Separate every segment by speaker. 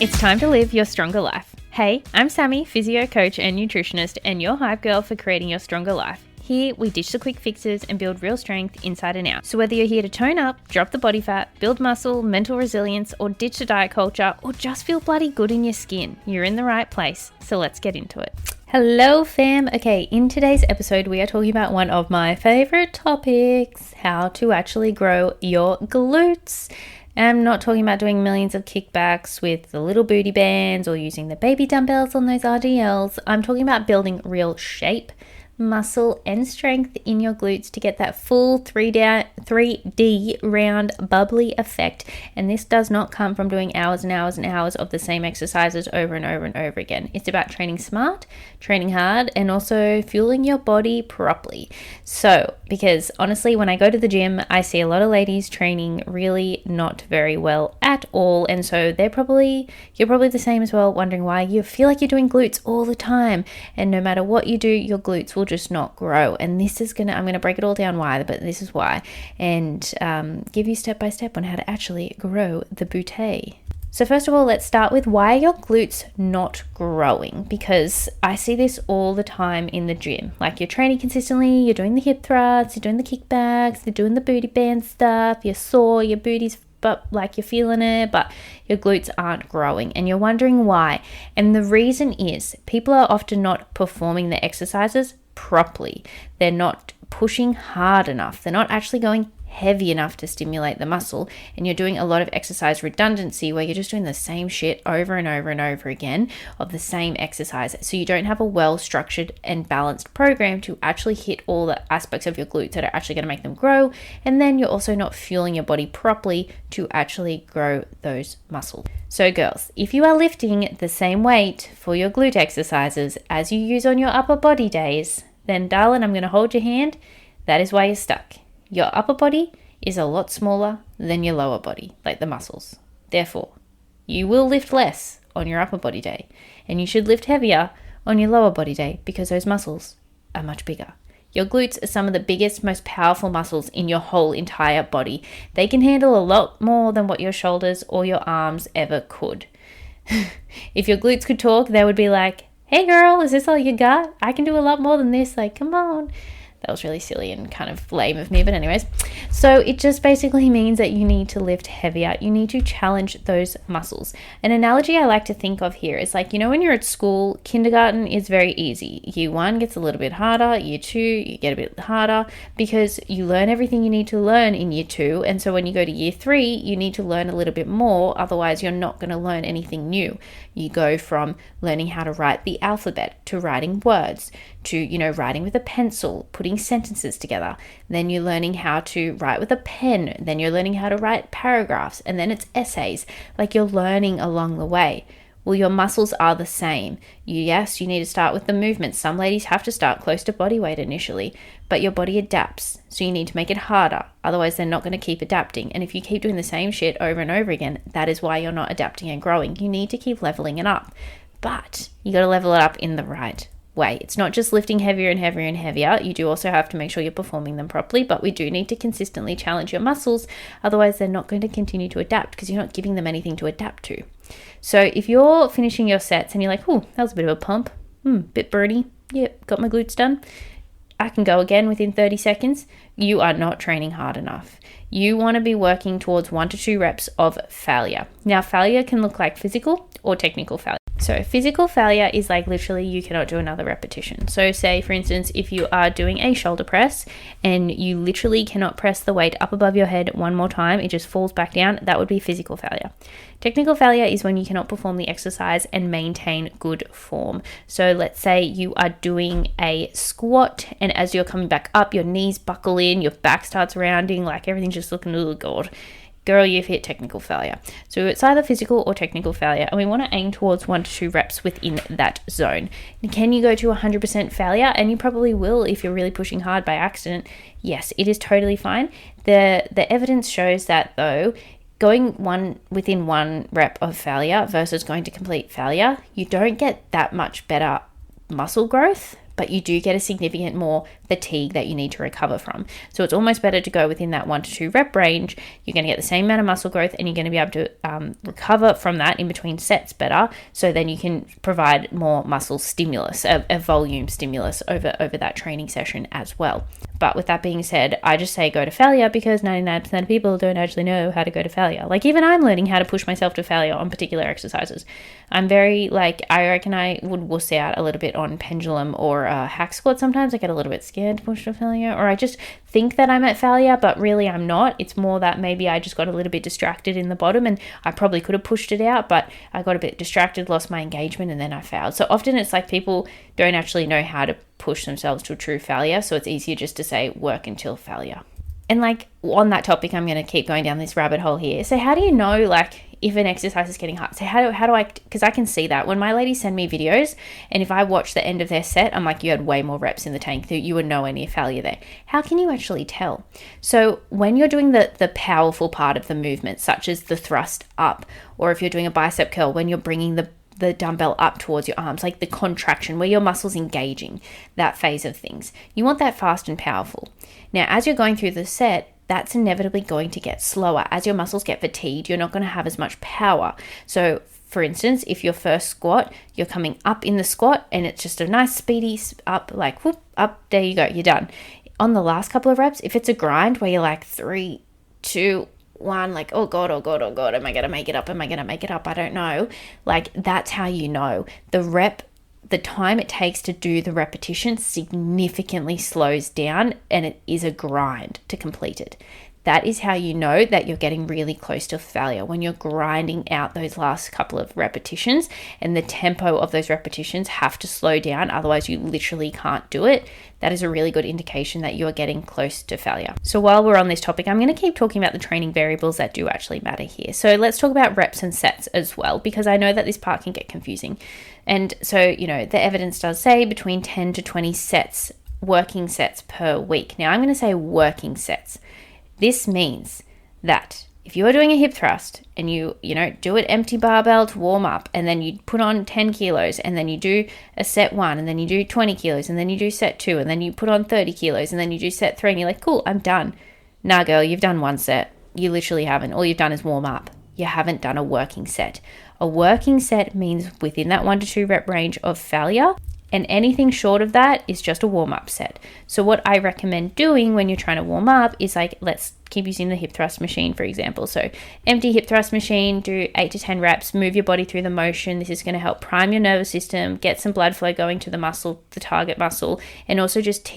Speaker 1: It's time to live your stronger life. Hey, I'm Sammy, physio coach and nutritionist, and your hype girl for creating your stronger life. Here, we ditch the quick fixes and build real strength inside and out. So whether you're here to tone up, drop the body fat, build muscle, mental resilience, or ditch the diet culture, or just feel bloody good in your skin, you're in the right place. So let's get into it. Hello fam. Okay, in today's episode, we are talking about one of my favorite topics, how to actually grow your glutes. I'm not talking about doing millions of kickbacks with the little booty bands or using the baby dumbbells on those RDLs. I'm talking about building real shape, muscle, and strength in your glutes to get that full 3D round bubbly effect. And this does not come from doing hours and hours and hours of the same exercises over and over and over again. It's about training smart, training hard, and also fueling your body properly. So, because honestly, when I go to the gym, I see a lot of ladies training really not very well at all. And so you're probably the same as well, wondering why you feel like you're doing glutes all the time. And no matter what you do, your glutes will just not grow. And I'm going to break it all down why, but this is why, and give you step by step on how to actually grow the booty. So first of all, let's start with why are your glutes not growing? Because I see this all the time in the gym. Like, you're training consistently, you're doing the hip thrusts, you're doing the kickbacks, you're doing the booty band stuff, you're sore, your booty's but like you're feeling it, but your glutes aren't growing and you're wondering why. And the reason is people are often not performing the exercises properly. They're not pushing hard enough. They're not actually going heavy enough to stimulate the muscle, and you're doing a lot of exercise redundancy where you're just doing the same shit over and over and over again of the same exercise. So you don't have a well-structured and balanced program to actually hit all the aspects of your glutes that are actually going to make them grow, and then you're also not fueling your body properly to actually grow those muscles. So girls, if you are lifting the same weight for your glute exercises as you use on your upper body days, then darling, I'm going to hold your hand. That is why you're stuck. Your upper body is a lot smaller than your lower body, like the muscles. Therefore, you will lift less on your upper body day, and you should lift heavier on your lower body day because those muscles are much bigger. Your glutes are some of the biggest, most powerful muscles in your whole entire body. They can handle a lot more than what your shoulders or your arms ever could. If your glutes could talk, they would be like, "Hey girl, is this all you got? I can do a lot more than this. Like, come on." That was really silly and kind of lame of me, but anyways. So it just basically means that you need to lift heavier. You need to challenge those muscles. An analogy I like to think of here is like, when you're at school, kindergarten is very easy. Year 1 gets a little bit harder. Year 2, you get a bit harder because you learn everything you need to learn in year 2. And so when you go to year 3, you need to learn a little bit more. Otherwise, you're not going to learn anything new. You go from learning how to write the alphabet to writing words to, writing with a pencil, putting sentences together. Then you're learning how to write with a pen. Then you're learning how to write paragraphs, and then it's essays. Like, you're learning along the way. Well, your muscles are the same. Yes, you need to start with the movements. Some ladies have to start close to body weight initially, but your body adapts. So you need to make it harder. Otherwise, they're not going to keep adapting. And if you keep doing the same shit over and over again, that is why you're not adapting and growing. You need to keep leveling it up, but you got to level it up in the right way. It's not just lifting heavier and heavier and heavier. You do also have to make sure you're performing them properly, but we do need to consistently challenge your muscles. Otherwise, they're not going to continue to adapt because you're not giving them anything to adapt to. So if you're finishing your sets and you're like, "Oh, that was a bit of a pump, bit birdie, yep, got my glutes done, I can go again within 30 seconds, you are not training hard enough. You want to be working towards 1 to 2 reps of failure. Now, failure can look like physical or technical failure. So physical failure is like literally you cannot do another repetition. So say, for instance, if you are doing a shoulder press and you literally cannot press the weight up above your head one more time, it just falls back down, that would be physical failure. Technical failure is when you cannot perform the exercise and maintain good form. So let's say you are doing a squat and as you're coming back up, your knees buckle in, your back starts rounding, like everything's just looking, oh God. Girl, you've hit technical failure. So it's either physical or technical failure, and we want to aim towards 1 to 2 reps within that zone. Can you go to 100% failure? And you probably will if you're really pushing hard by accident. Yes, it is totally fine. The evidence shows that though, going within 1 rep of failure versus going to complete failure, you don't get that much better muscle growth, but you do get a significant more fatigue that you need to recover from. So it's almost better to go within that 1 to 2 rep range. You're going to get the same amount of muscle growth, and you're going to be able to recover from that in between sets better. So then you can provide more muscle stimulus, a volume stimulus over that training session as well. But with that being said, I just say go to failure because 99% of people don't actually know how to go to failure. Like, even I'm learning how to push myself to failure on particular exercises. I'm very, I reckon I would wuss out a little bit on pendulum or hack squat sometimes. I get a little bit scared to push to failure, or I just think that I'm at failure, but really I'm not. It's more that maybe I just got a little bit distracted in the bottom, and I probably could have pushed it out, but I got a bit distracted, lost my engagement, and then I failed. So often it's like people don't actually know how to push themselves to a true failure, so it's easier just to say work until failure. And on that topic, I'm going to keep going down this rabbit hole here. So how do you know if an exercise is getting hard? So how do I, because I can see that when my ladies send me videos, and if I watch the end of their set, I'm like, you had way more reps in the tank, you were nowhere near failure there. How can you actually tell? So when you're doing the powerful part of the movement, such as the thrust up, or if you're doing a bicep curl, when you're bringing the dumbbell up towards your arms, like the contraction where your muscles engaging, that phase of things, you want that fast and powerful. Now, as you're going through the set, that's inevitably going to get slower. As your muscles get fatigued, you're not going to have as much power. So for instance, if your first squat, you're coming up in the squat and it's just a nice speedy up, like whoop, up, there you go, you're done. On the last couple of reps, if it's a grind where you're like 3, 2, 1, like, oh God, am I going to make it up? I don't know. Like, that's how you know. The time it takes to do the repetition significantly slows down, and it is a grind to complete it. That is how you know that you're getting really close to failure, when you're grinding out those last couple of repetitions, and the tempo of those repetitions have to slow down, otherwise you literally can't do it. That is a really good indication that you are getting close to failure. So while we're on this topic, I'm going to keep talking about the training variables that do actually matter here. So let's talk about reps and sets as well, because I know that this part can get confusing. And so, the evidence does say between 10 to 20 sets, working sets per week. Now I'm going to say working sets. This means that if you are doing a hip thrust and you do it empty barbell to warm up, and then you put on 10 kilos, and then you do a set 1, and then you do 20 kilos, and then you do set 2, and then you put on 30 kilos, and then you do set 3, and you're like, cool, I'm done. Nah, girl, you've done one set. You literally haven't. All you've done is warm up. You haven't done a working set. A working set means within that 1 to 2 rep range of failure, and anything short of that is just a warm-up set. So what I recommend doing when you're trying to warm up is let's keep using the hip thrust machine, for example. So empty hip thrust machine, do 8 to 10 reps, move your body through the motion. This is going to help prime your nervous system, get some blood flow going to the muscle, the target muscle, and also just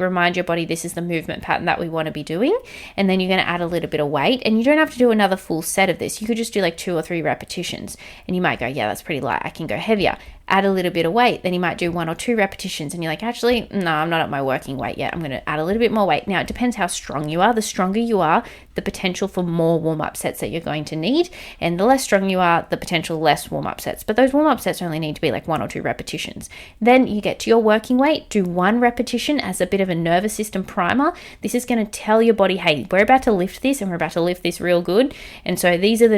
Speaker 1: remind your body this is the movement pattern that we want to be doing. And then you're going to add a little bit of weight, and you don't have to do another full set of this. You could just do 2 or 3 repetitions, and you might go, yeah, that's pretty light, I can go heavier. Add a little bit of weight, then you might do 1 or 2 repetitions, and you're like, actually, no, I'm not at my working weight yet. I'm going to add a little bit more weight. Now, it depends how strong you are. The stronger you are, the potential for more warm-up sets that you're going to need, and the less strong you are, the potential less warm-up sets. But those warm-up sets only need to be 1 or 2 repetitions. Then you get to your working weight, do 1 repetition as a bit of a nervous system primer. This is going to tell your body, hey, we're about to lift this, and we're about to lift this real good. And so these are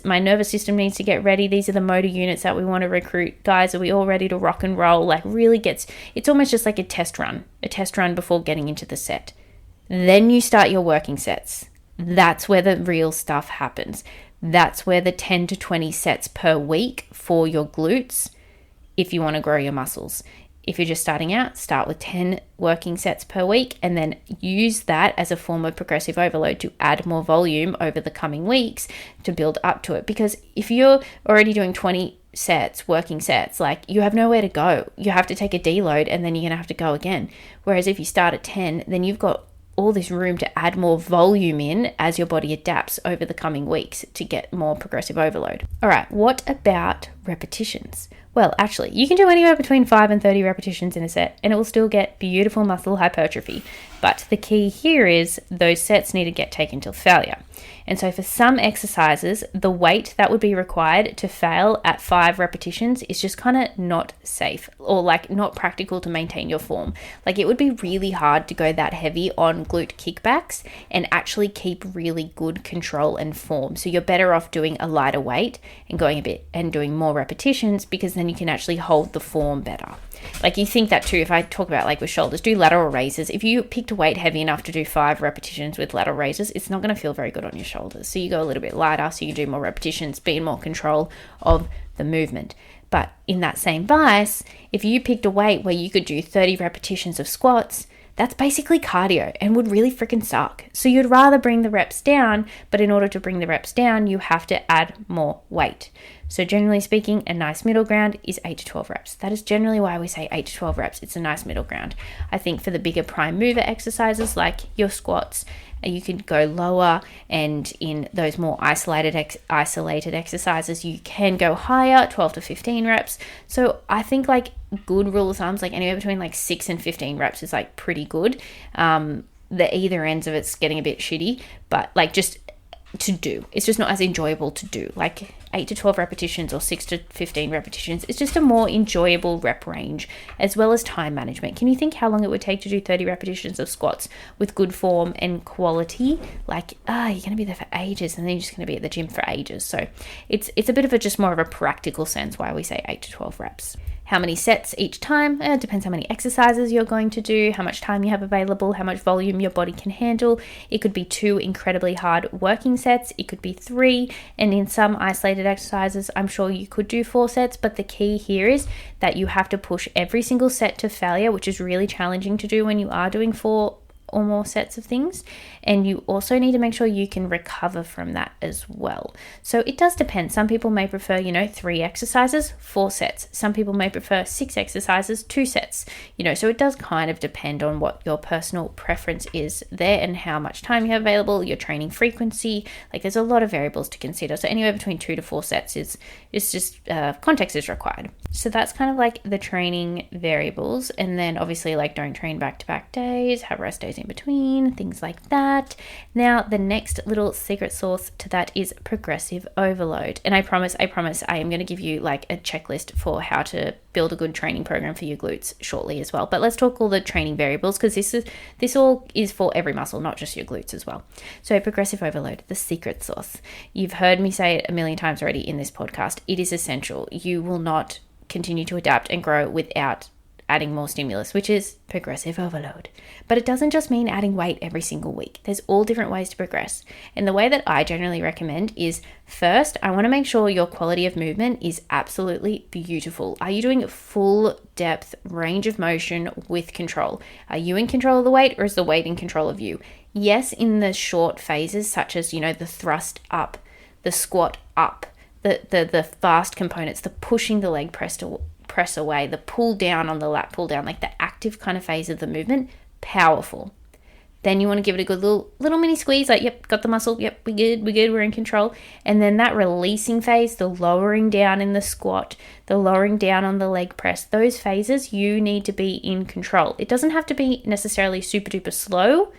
Speaker 1: my nervous system needs to get ready. These are the motor units that we want to recruit. Guys, are we all ready to rock and roll? It's almost just like a test run before getting into the set. Then you start your working sets. That's where the real stuff happens. That's where the 10 to 20 sets per week for your glutes, if you want to grow your muscles. If you're just starting out, start with 10 working sets per week, and then use that as a form of progressive overload to add more volume over the coming weeks to build up to it. Because if you're already doing 20 sets, working sets, you have nowhere to go. You have to take a deload, and then you're going to have to go again. Whereas if you start at 10, then you've got all this room to add more volume in as your body adapts over the coming weeks to get more progressive overload. All right, what about repetitions? Well, actually, you can do anywhere between 5 and 30 repetitions in a set, and it will still get beautiful muscle hypertrophy. But the key here is those sets need to get taken till failure. And so for some exercises, the weight that would be required to fail at 5 repetitions is just kind of not safe, or not practical to maintain your form. It would be really hard to go that heavy on glute kickbacks and actually keep really good control and form. So you're better off doing a lighter weight and going a bit and doing more repetitions, because then then you can actually hold the form better. Like you think that too, if I talk about like with shoulders, do lateral raises. If you picked a weight heavy enough to do 5 repetitions with lateral raises, it's not going to feel very good on your shoulders. So you go a little bit lighter so you can do more repetitions, be in more control of the movement. But in that same vice, if you picked a weight where you could do 30 repetitions of squats, that's basically cardio and would really freaking suck. So you'd rather bring the reps down, but in order to bring the reps down, you have to add more weight. So generally speaking, a nice middle ground is 8 to 12 reps. That is generally why we say 8 to 12 reps. It's a nice middle ground. I think for the bigger prime mover exercises like your squats, you could go lower, and in those more isolated exercises, you can go higher, 12 to 15 reps. So I think like good rule of thumbs, like anywhere between like 6 and 15 reps is like pretty good. The either ends of it's getting a bit shitty, but like just to do, it's just not as enjoyable to do. Like 8 to 12 repetitions or 6 to 15 repetitions, it's just a more enjoyable rep range, as well as time management. Can you think how long it would take to do 30 repetitions of squats with good form and quality? Like, you're going to be there for ages, and then you're just going to be at the gym for ages. So it's a bit of a just more of a practical sense why we say 8 to 12 reps. How many sets each time? It depends how many exercises you're going to do, how much time you have available, how much volume your body can handle. It could be 2 incredibly hard working sets. It could be 3. And in some isolated exercises, I'm sure you could do 4 sets. But the key here is that you have to push every single set to failure, which is really challenging to do when you are doing 4 or more sets of things. And you also need to make sure you can recover from that as well. So it does depend. Some people may prefer, 3 exercises, 4 sets. Some people may prefer 6 exercises, 2 sets. So it does kind of depend on what your personal preference is there and how much time you have available, your training frequency. Like there's a lot of variables to consider. So anywhere between 2 to 4 sets is just context is required. So that's kind of like the training variables. And then obviously like don't train back-to-back days, have rest days in between, things like that. Now the next little secret sauce to that is progressive overload. And I promise I am going to give you like a checklist for how to build a good training program for your glutes shortly as well. But let's talk all the training variables, because this all is for every muscle, not just your glutes as well. So progressive overload, the secret sauce. You've heard me say it a million times already in this podcast. It is essential. You will not continue to adapt and grow without adding more stimulus, which is progressive overload. But it doesn't just mean adding weight every single week. There's all different ways to progress. And the way that I generally recommend is, first, I want to make sure your quality of movement is absolutely beautiful. Are you doing full depth range of motion with control? Are you in control of the weight, or is the weight in control of you? Yes, in the short phases, such as, the thrust up, the squat up, the fast components, the pushing the leg press away, the pull down on the lat pull down, like the active kind of phase of the movement, powerful. Then you want to give it a good little mini squeeze, like, yep, got the muscle, yep, we're good, we're in control. And then that releasing phase, the lowering down in the squat, the lowering down on the leg press, those phases, you need to be in control. It doesn't have to be necessarily super duper slow,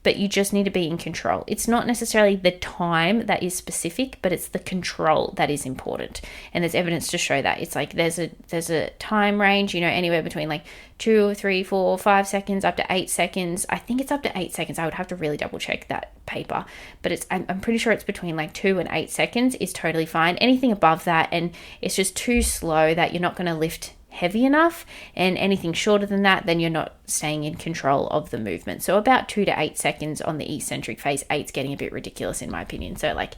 Speaker 1: but you just need to be in control. It's not necessarily the time that is specific, but it's the control that is important. And there's evidence to show that. It's like there's a time range, anywhere between like 2, 3, 4, 5 seconds up to 8 seconds. I think it's up to 8 seconds. I would have to really double check that paper, but I'm pretty sure it's between like 2 and 8 seconds is totally fine. Anything above that, and it's just too slow that you're not going to lift heavy enough, and anything shorter than that, then you're not staying in control of the movement. So about 2 to 8 seconds on the eccentric phase. 8's getting a bit ridiculous in my opinion. So like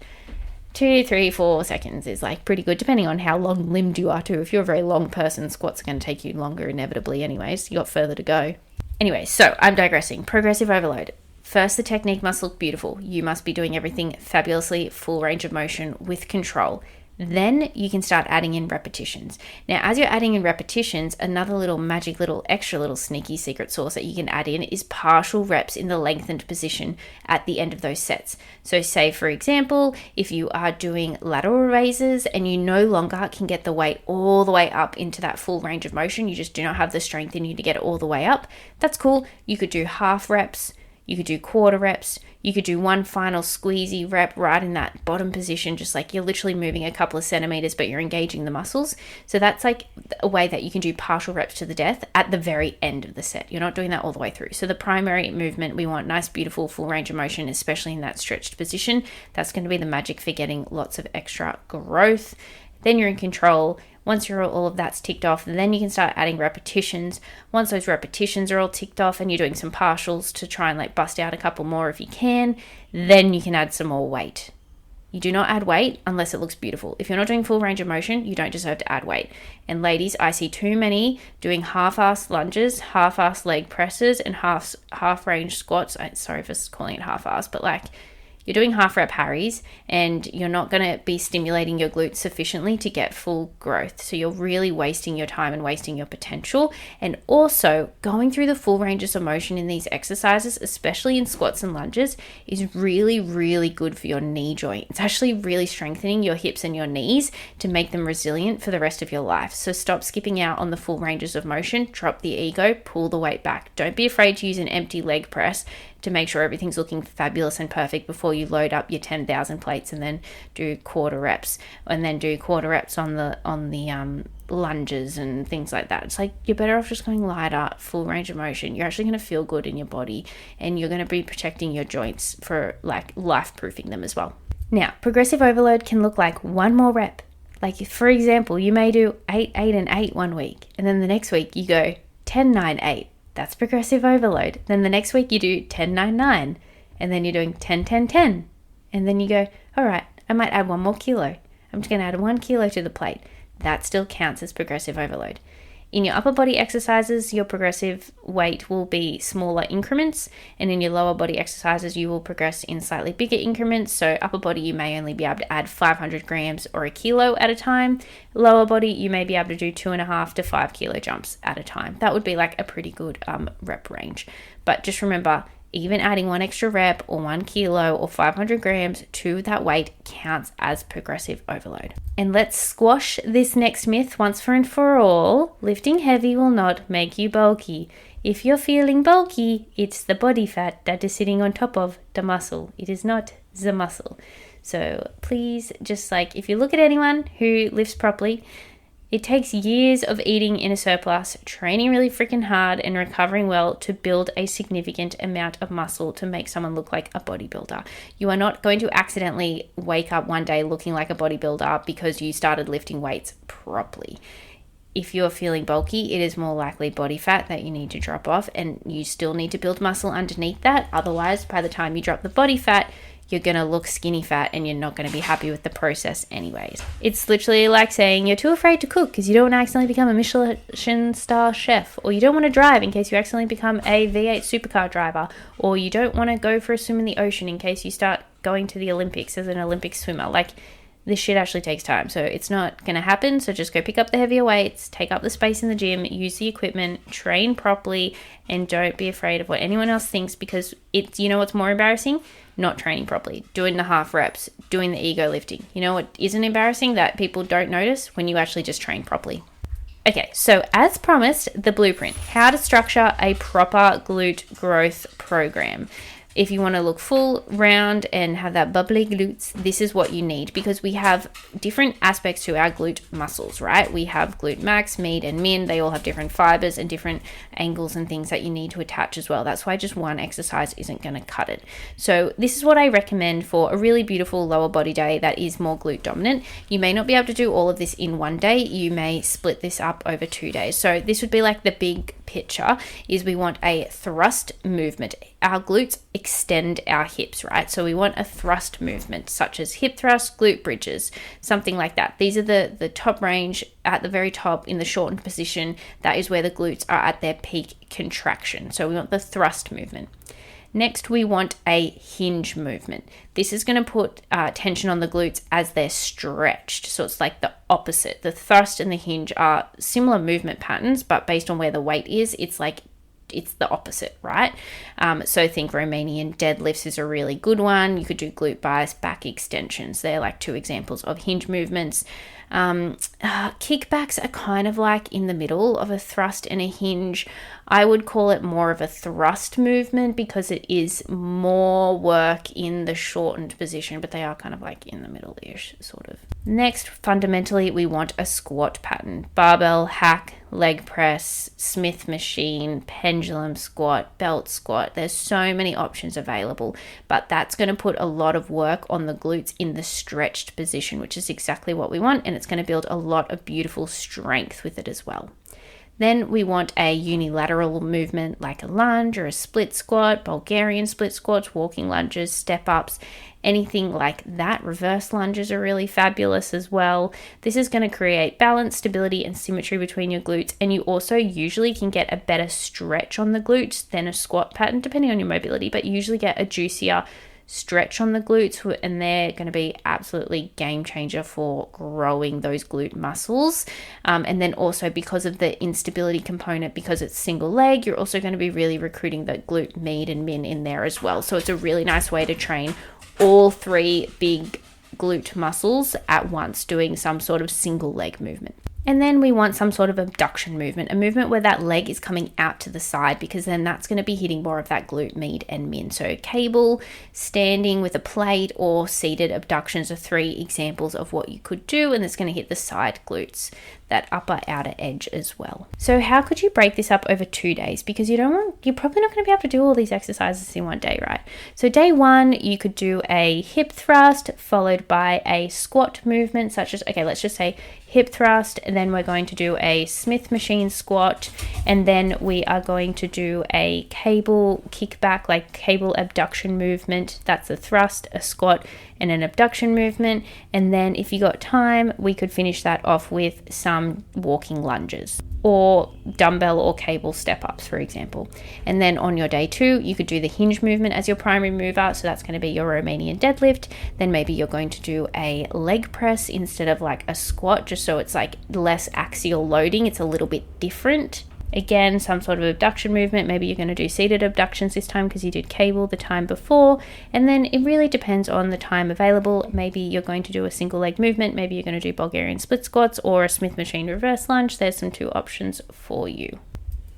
Speaker 1: 2, 3, 4 seconds is like pretty good, depending on how long limbed you are too. If you're a very long person, squats are going to take you longer inevitably anyways. You got further to go. Anyway, so I'm digressing. Progressive overload. First, the technique must look beautiful. You must be doing everything fabulously, full range of motion with control. Then you can start adding in repetitions. Now, as you're adding in repetitions, another little magic extra little sneaky secret sauce that you can add in is partial reps in the lengthened position at the end of those sets. So say, for example, if you are doing lateral raises and you no longer can get the weight all the way up into that full range of motion, you just do not have the strength in you to get it all the way up, that's cool. You could do half reps. You could do quarter reps. You could do one final squeezy rep right in that bottom position, just like you're literally moving a couple of centimeters, but you're engaging the muscles. So that's like a way that you can do partial reps to the death at the very end of the set. You're not doing that all the way through. So the primary movement, we want nice, beautiful, full range of motion, especially in that stretched position. That's going to be the magic for getting lots of extra growth. then you're in control. Once all of that's ticked off, then you can start adding repetitions. Once those repetitions are all ticked off and you're doing some partials to try and like bust out a couple more if you can, then you can add some more weight. You do not add weight unless it looks beautiful. If you're not doing full range of motion, you don't deserve to add weight. And ladies, I see too many doing half-ass lunges, half-ass leg presses, and half-range squats. Sorry for calling it half-ass, but like you're doing half-rep Harrys and you're not going to be stimulating your glutes sufficiently to get full growth. So you're really wasting your time and wasting your potential. And also going through the full ranges of motion in these exercises, especially in squats and lunges, is really, really good for your knee joint. It's actually really strengthening your hips and your knees to make them resilient for the rest of your life. So stop skipping out on the full ranges of motion, drop the ego, pull the weight back. Don't be afraid to use an empty leg press to make sure everything's looking fabulous and perfect before you load up your 10,000 plates and then do quarter reps on the lunges and things like that. It's like you're better off just going lighter, full range of motion. You're actually going to feel good in your body and you're going to be protecting your joints for like life-proofing them as well. Now, progressive overload can look like one more rep. Like for example, you may do 8, 8, and 8 one week, and then the next week you go 10, 9, 8. That's progressive overload. Then the next week you do 10, 9, 9. And then you're doing 10, 10, 10. And then you go, all right, I might add 1 more kilo. I'm just going to add 1 kilo to the plate. That still counts as progressive overload. In your upper body exercises, your progressive weight will be smaller increments. And in your lower body exercises, you will progress in slightly bigger increments. So upper body, you may only be able to add 500 grams or 1 kilo at a time. Lower body, you may be able to do 2.5 to 5 kilo jumps at a time. That would be like a pretty good rep range. But just remember, even adding 1 extra rep or 1 kilo or 500 grams to that weight counts as progressive overload. And let's squash this next myth once and for all. Lifting heavy will not make you bulky. If you're feeling bulky, it's the body fat that is sitting on top of the muscle. It is not the muscle. So please, just like if you look at anyone who lifts properly, it takes years of eating in a surplus, training really freaking hard, and recovering well to build a significant amount of muscle to make someone look like a bodybuilder. You are not going to accidentally wake up one day looking like a bodybuilder because you started lifting weights properly. If you're feeling bulky, it is more likely body fat that you need to drop off, and you still need to build muscle underneath that. Otherwise, by the time you drop the body fat, you're going to look skinny fat and you're not going to be happy with the process anyways. It's literally like saying you're too afraid to cook because you don't want to accidentally become a Michelin star chef, or you don't want to drive in case you accidentally become a V8 supercar driver, or you don't want to go for a swim in the ocean in case you start going to the Olympics as an Olympic swimmer. Like, this shit actually takes time, so it's not going to happen. So just go pick up the heavier weights, take up the space in the gym, use the equipment, train properly, and don't be afraid of what anyone else thinks, because it's, you know what's more embarrassing? Not training properly, doing the half reps, doing the ego lifting. You know what isn't embarrassing that people don't notice? When you actually just train properly. Okay, so as promised, the blueprint, how to structure a proper glute growth program. If you want to look full, round, and have that bubbly glutes, this is what you need, because we have different aspects to our glute muscles, right? We have glute max, med, and min. They all have different fibers and different angles and things that you need to attach as well. That's why just one exercise isn't going to cut it. So this is what I recommend for a really beautiful lower body day that is more glute dominant. You may not be able to do all of this in one day. You may split this up over 2 days. So this would be like the big picture is we want a thrust movement. Our glutes extend our hips, right? So we want a thrust movement such as hip thrust, glute bridges, something like that. These are the top range at the very top in the shortened position. That is where the glutes are at their peak contraction. So we want the thrust movement. Next, we want a hinge movement. This is going to put tension on the glutes as they're stretched. So it's like the opposite. The thrust and the hinge are similar movement patterns, but based on where the weight is, it's the opposite, right? So think Romanian deadlifts is a really good one. You could do glute bias, back extensions. They're like 2 examples of hinge movements. Kickbacks are kind of like in the middle of a thrust and a hinge. I would call it more of a thrust movement because it is more work in the shortened position, but they are kind of like in the middle-ish sort of. Next, fundamentally, we want a squat pattern. Barbell, hack, leg press, Smith machine, pendulum squat, belt squat, squat. There's so many options available, but that's going to put a lot of work on the glutes in the stretched position, which is exactly what we want, and it's going to build a lot of beautiful strength with it as well. Then we want a unilateral movement like a lunge or a split squat, Bulgarian split squats, walking lunges, step ups, anything like that. Reverse lunges are really fabulous as well. This is going to create balance, stability, and symmetry between your glutes. And you also usually can get a better stretch on the glutes than a squat pattern, depending on your mobility, but you usually get a juicier stretch on the glutes, and they're going to be absolutely game changer for growing those glute muscles. And then also because of the instability component, because it's single leg, you're also going to be really recruiting the glute med and min in there as well. So it's a really nice way to train all three big glute muscles at once, doing some sort of single leg movement. And then we want some sort of abduction movement, a movement where that leg is coming out to the side, because then that's going to be hitting more of that glute med and min. So cable, standing with a plate, or seated abductions are 3 examples of what you could do, and it's going to hit the side glutes, that upper outer edge as well. So how could you break this up over 2 days? Because you're probably not going to be able to do all these exercises in one day, right? So day 1, you could do a hip thrust followed by a squat movement, such as, okay, let's just say hip thrust, and then we're going to do a Smith machine squat, and then we are going to do a cable kickback, like cable abduction movement. That's a thrust, a squat, and an abduction movement. And then if you got time, we could finish that off with some walking lunges or dumbbell or cable step ups, for example. And then on your day 2, you could do the hinge movement as your primary mover. So that's going to be your Romanian deadlift. Then maybe you're going to do a leg press instead of like a squat, just so it's like less axial loading. It's a little bit different. Again, some sort of abduction movement. Maybe you're going to do seated abductions this time because you did cable the time before. And then it really depends on the time available. Maybe you're going to do a single leg movement. Maybe you're going to do Bulgarian split squats or a Smith machine reverse lunge. There's some 2 options for you.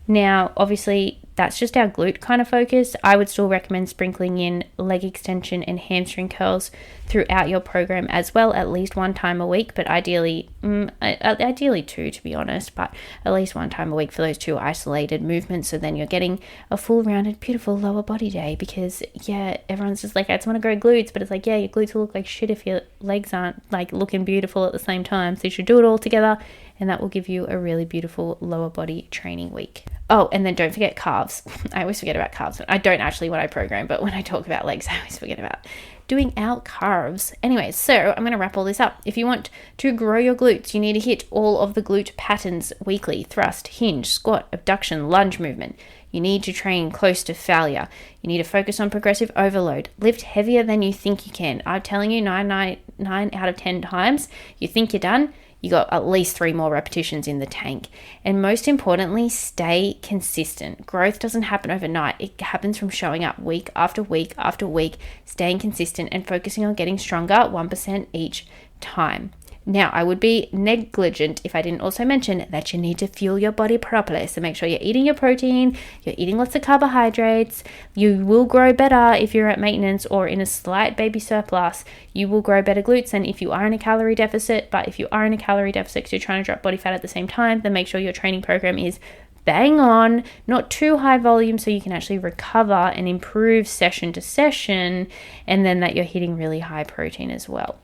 Speaker 1: Now, obviously, that's just our glute kind of focus. I would still recommend sprinkling in leg extension and hamstring curls throughout your program as well, at least 1 time a week, but ideally 2, to be honest, but at least 1 time a week for those 2 isolated movements. So then you're getting a full rounded, beautiful lower body day, because yeah, everyone's just like, I just want to grow glutes, but it's like, yeah, your glutes will look like shit if your legs aren't like looking beautiful at the same time. So you should do it all together, and that will give you a really beautiful lower body training week. Oh, and then don't forget calves. I always forget about calves. I don't actually when I program, but when I talk about legs, I always forget about doing our calves. Anyway, so I'm going to wrap all this up. If you want to grow your glutes, you need to hit all of the glute patterns weekly: thrust, hinge, squat, abduction, lunge movement. You need to train close to failure. You need to focus on progressive overload. Lift heavier than you think you can. I'm telling you, 9 out of 10 times, you think you're done, you got at least 3 more repetitions in the tank. And most importantly, stay consistent. Growth doesn't happen overnight. It happens from showing up week after week after week, staying consistent and focusing on getting stronger 1% each time. Now, I would be negligent if I didn't also mention that you need to fuel your body properly. So make sure you're eating your protein, you're eating lots of carbohydrates. You will grow better if you're at maintenance or in a slight baby surplus. You will grow better glutes than if you are in a calorie deficit. But if you are in a calorie deficit because you're trying to drop body fat at the same time, then make sure your training program is bang on, not too high volume, so you can actually recover and improve session to session, and then that you're hitting really high protein as well.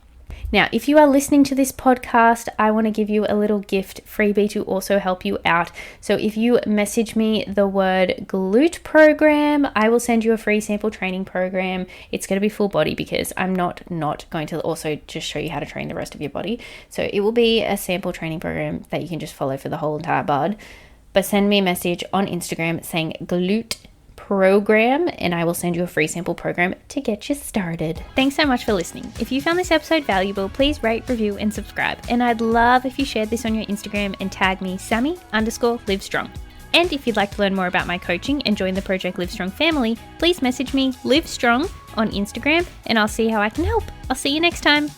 Speaker 1: Now, if you are listening to this podcast, I want to give you a little gift freebie to also help you out. So if you message me the word glute program, I will send you a free sample training program. It's going to be full body because I'm not going to also just show you how to train the rest of your body. So it will be a sample training program that you can just follow for the whole entire bud. But send me a message on Instagram saying glute program, and I will send you a free sample program to get you started. Thanks so much for listening. If you found this episode valuable, please rate, review, and subscribe. And I'd love if you shared this on your Instagram and tag me Sammy_livestrong. And if you'd like to learn more about my coaching and join the Project Livestrong family, please message me Livestrong on Instagram, and I'll see how I can help. I'll see you next time.